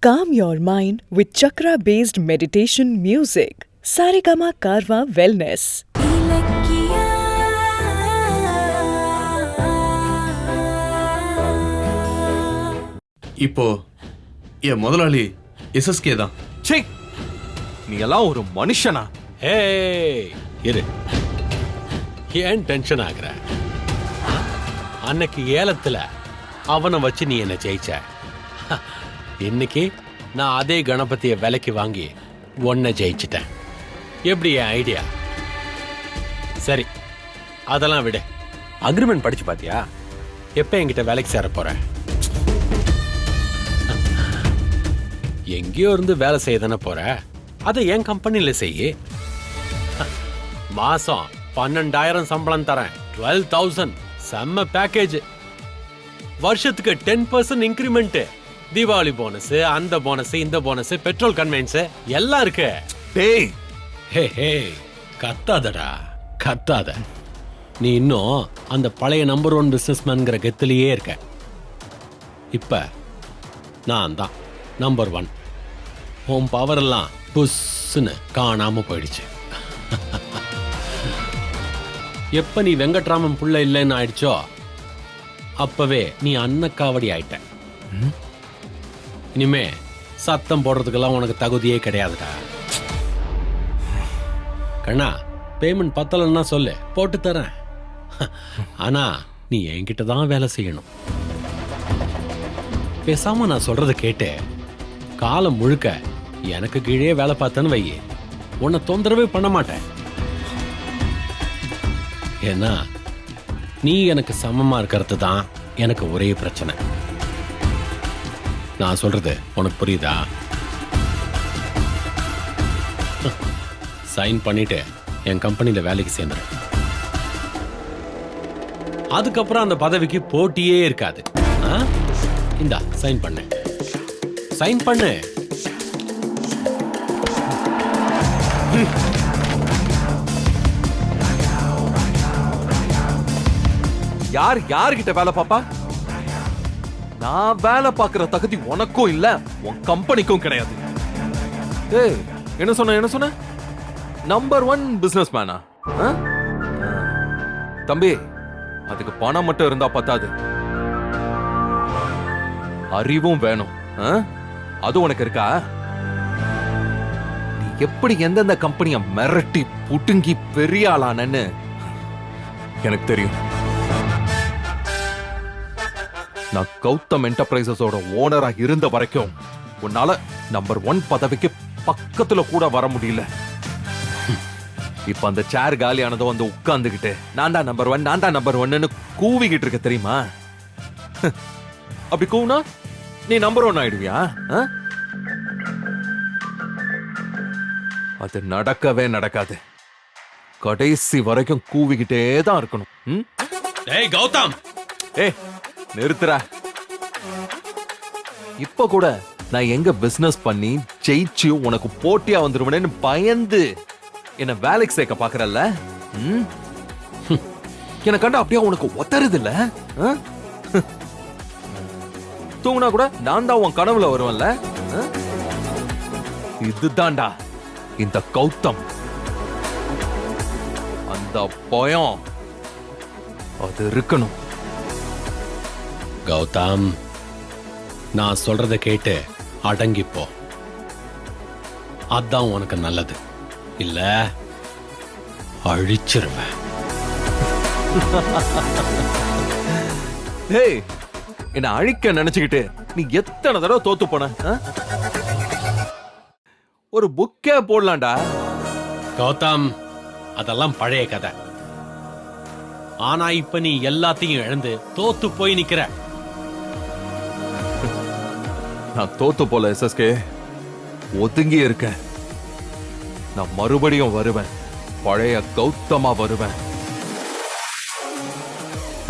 Calm your mind with chakra-based meditation music. Saregama Karwa Wellness. இப்போ என் முதலாளி SSK தான். சே, நீ எல்லாம் ஒரு மனுஷனா? ஏய் இரு, ஏன் டென்ஷன் ஆகுற? அன்னைக்கு ஏலத்துல அவனை வச்சு நீ என்ன ஜெயிச்ச. இன்னைக்கு நான் அதே கணபதியை விலைக்கு வாங்கி ஒன்ன ஜெயிச்சிட்டேன். எப்படி என் ஐடியா? சரி, அதெல்லாம் விட அக்ரிமெண்ட் படிச்சு பாத்தியா? எப்ப என்கிட்ட வேலைக்கு சேர போற? எங்கேயோ இருந்து வேலை செய்ய தானே போற, அதை என் கம்பெனில செய்ய. மாசம் 12,000 சம்பளம் தரேன், 12,000 செம்ம பேக்கேஜ். வருஷத்துக்கு 10% இன்கிரிமெண்ட், தீபாவளி போனஸ், அந்த போனஸ், இந்த போனஸ், பெட்ரோல் கன்வென்ஸ் எல்லாம் இருக்கு. டேய், ஹே ஹே, கத்தாதடா கத்தாத. நீ இன்னும் அந்த பழைய நம்பர் 1 பிசினஸ்மேன்ங்கிற கெத்திலேயே இருக்க. இப்ப நான் தான் நம்பர் 1. உன் பவர் எல்லாம் புஷ்ன்னு காணாம போயிடுச்சு. எப்ப நீ வெங்கட்ராமன் புள்ள இல்லைன்னு ஆயிடுச்சோ அப்பவே நீ அன்னக்காவடி ஆயிட்ட. இனிமே சத்தம் போடுறதுக்கெல்லாம் உனக்கு தகுதியே கிடையாதுடா. கண்ணா, பேமெண்ட் பத்தலன்னா சொல்லு, போட்டு தரேன். ஆனா நீ என்கிட்ட தான் வேலை செய்யணும். பேசாம நான் சொல்றத கேட்டு காலம் முழுக்க எனக்கு கீழே வேலை பார்த்தேன்னு வை, உன்னை தொந்தரவே பண்ண மாட்டேன். ஏன்னா நீ எனக்கு சமமா இருக்கிறது தான் எனக்கு ஒரே பிரச்சனை. நான் சொல்றது உனக்கு புரியுதா? சைன் பண்ணிட்டு என் கம்பெனில வேலைக்கு சேர்ந்துரு. அதுக்கப்புறம் அந்த பதவிக்கு போட்டியே இருக்காது. இந்தா சைன் பண்ணு, சைன் பண்ணு. யார் யார்கிட்ட வேலை பாப்பா? நான் வேலை பார்க்கிற தகுதி உனக்கும் இல்ல, உன் கம்பெனிக்கும் கிடையாது. ஏய், என்ன சொன்ன? நம்பர் 1 பிசினஸ் மேனா? தம்பி, அதுக்கு பணம் மட்டும் இருந்தா பத்தாது, அறிவும் வேணும். அது உனக்கு இருக்கா? நீ எப்படி எந்தெந்த கம்பெனியை மிரட்டி புட்டுங்கி பெரிய ஆளானன்னு எனக்கு தெரியும். நான் கௌதம் என்டர்பிரைசஸோட ஓனரா இருந்த வரைக்கும் உன்னால நம்பர் 1 பதவிக்கு பக்கத்துல கூட வர முடியல. இப்ப அந்த சேர் காலியானதோ வந்து உட்கார்ந்துகிட்டு நான் தான் நம்பர் 1 கூவிக்கிட்டு இருக்க தெரியுமா? அப்படி கூவுனா நீ நம்பர் 1 ஆயிடுவியா? அது நடக்கவே நடக்காது. கடைசி வரைக்கும் கூவிக்கிட்டே தான் இருக்கணும். ஏய் கௌதம், ஏய் நிறுத்துறா. இப்ப கூட நான் எங்க பிசினஸ் பண்ணி ஜெயிச்சு உனக்கு போட்டியா வந்துருவேன்னு பயந்து என்ன வேலைக்கு சேர்க்க பாக்குறல்ல? என்ன கண்டா அப்படியே உனக்கு ஒத்தருது இல்ல? தூங்குனா கூட நான் தான் உன் கனவுல வருவேன்ல? இதுதான்டா இந்த கௌதம். அந்த பயம் அது இருக்கணும். கௌதம், நான் சொல்றத கேட்டு அடங்கிப்போ. அதான் உனக்கு நல்லது. இல்ல அழிச்சிருவேன். ஏய், என்ன அழிக்க நினைச்சுக்கிட்டு நீ எத்தனை தடவை தோத்து போன? ஒரு புக்கே போடலாம்டா. கௌதம், அதெல்லாம் பழைய கதை. ஆனா இப்ப நீ எல்லாத்தையும் இழந்து தோத்து போய் நிக்கிற. நான் தோத்து போல எஸ்எஸ்கே, ஒதுங்கி இருக்கேன். நான் மறுபடியும் வருவேன், பழைய கௌதமா வருவேன்.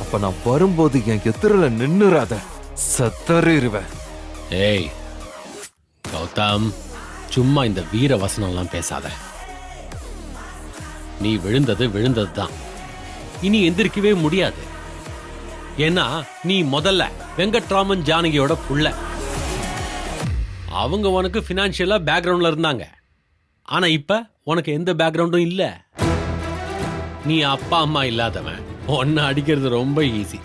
அப்ப நான் வரும்போது என் எதிரில நின்னுறாத, செத்தறிடுவேன். ஏய் கௌதம், சும்மா இந்த வீர வசனம்லாம் பேசாத. நீ விழுந்தது தான், இனி எந்திரிக்கவே முடியாது. ஏன்னா நீ முதல்ல வெங்கட்ராமன் ஜானகியோட புள்ள. அவங்க உனக்கு ஃபினான்ஷியலா பேக்ரவுண்ட்ல இருந்தாங்க. ஆனா இப்ப உனக்கு எந்த பேக்ரவுண்டும் இல்ல. நீ அப்பா அம்மா இல்லாதவன். உன்னை அடிக்கிறது ரொம்ப ஈஸி.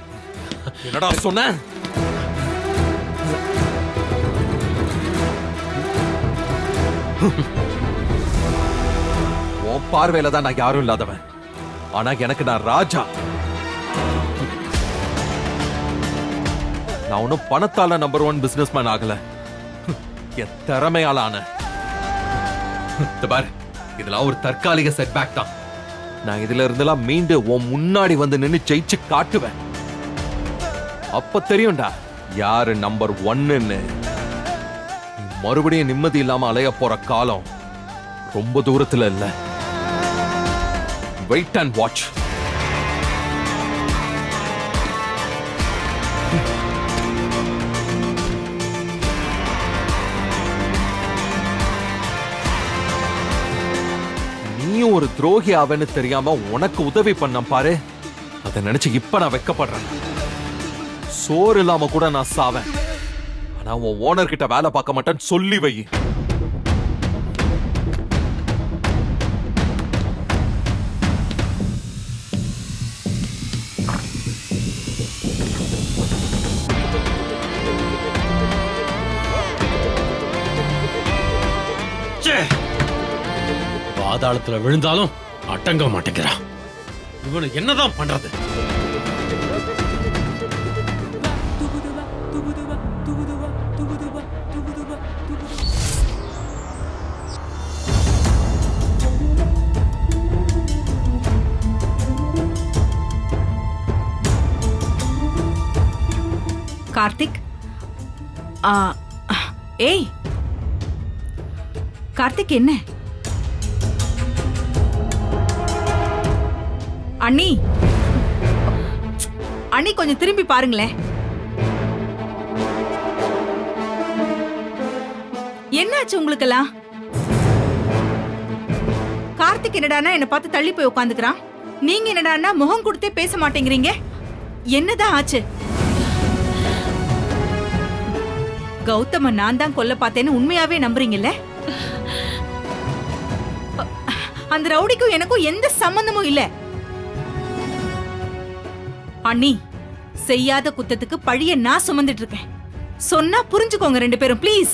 என்னடா சொன்ன? உன் பார்வையில தான் நான் யாரும் இல்லாதவன். ஆனா எனக்கு நான் ராஜா. நான் ஒன்னும் பணத்தால நம்பர் 1 பிசினஸ்மேன் ஆகல. என் திறமையால ஆன. பாரு, இதெல்லாம் ஒரு தற்காலிக செட்பேக் தான். நான் இதுல இருந்தெல்லாம் மீண்டு உன் முன்னாடி வந்து நின்னு ஜெயிச்சு காட்டுவேன். அப்ப தெரியும்டா யாரு நம்பர் 1ன்னு. மறுபடியும் நிம்மதி இல்லாம அலைய போற காலம் ரொம்ப தூரத்துல இல்ல. Wait and watch. நீயும் ஒரு துரோகி ஆவேன்னு தெரியாம உனக்கு உதவி பண்ண பாரு. அதை நினைச்சு இப்ப நான் வெக்கப்படுறேன். சோறு இல்லாம கூட நான் சாவேன். ஆனா உன் ஓனர் கிட்ட வேலை பார்க்க மாட்டேன்னு சொல்லி வை. பாதாளத்துல விழுந்தாலும் அடங்க மாட்டேங்கிறான். இவனை என்னதான் பண்றது? கார்த்திக், ஏய் கார்த்திக், என்ன? அண்ணி, அண்ணி கொஞ்சம் திரும்பி பாருங்களேன். என்னாச்சு உங்களுக்கெல்லாம்? கார்த்திக் என்னடானா என்ன பார்த்து தள்ளி போய் உட்காந்துக்கிறான். நீங்க என்னடானா முகம் கொடுத்தே பேச மாட்டேங்கிறீங்க. என்னதான் ஆச்சு? கௌதம நான் தான் கொல்ல பார்த்தேன்னு உண்மையாவே நம்புறீங்கல்ல? அந்த ரவுடிக்கும் எனக்கும் எந்த சம்பந்தமும் இல்ல. அண்ணி, செய்யாத குத்தத்துக்கு பழிய நான் சுமந்துட்டு இருக்கேன். சொன்னா புரிஞ்சுக்கோங்க ரெண்டு பேரும், ப்ளீஸ்.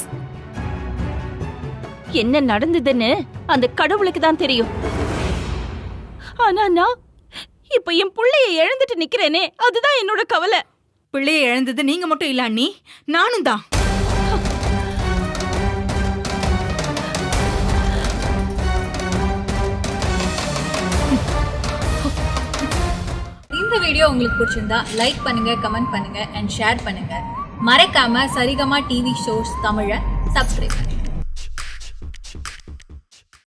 என்ன நடந்ததுன்னு அந்த கடவுளுக்கு தான் தெரியும். ஆனா நான் இப்ப என் பிள்ளைய இழந்துட்டு நிக்கிறேனே, அதுதான் என்னோட கவலை. பிள்ளைய இழந்தது நீங்க மட்டும் இல்ல அண்ணி, நானும் தான். இந்த வீடியோ உங்களுக்கு பிடிச்சிருந்தா லைக் பண்ணுங்க, கமெண்ட் பண்ணுங்க அண்ட் ஷேர் பண்ணுங்க. மறக்காம சரிகமா டிவி ஷோஸ் தமிழை சப்ஸ்கிரைப் பண்ணுங்க.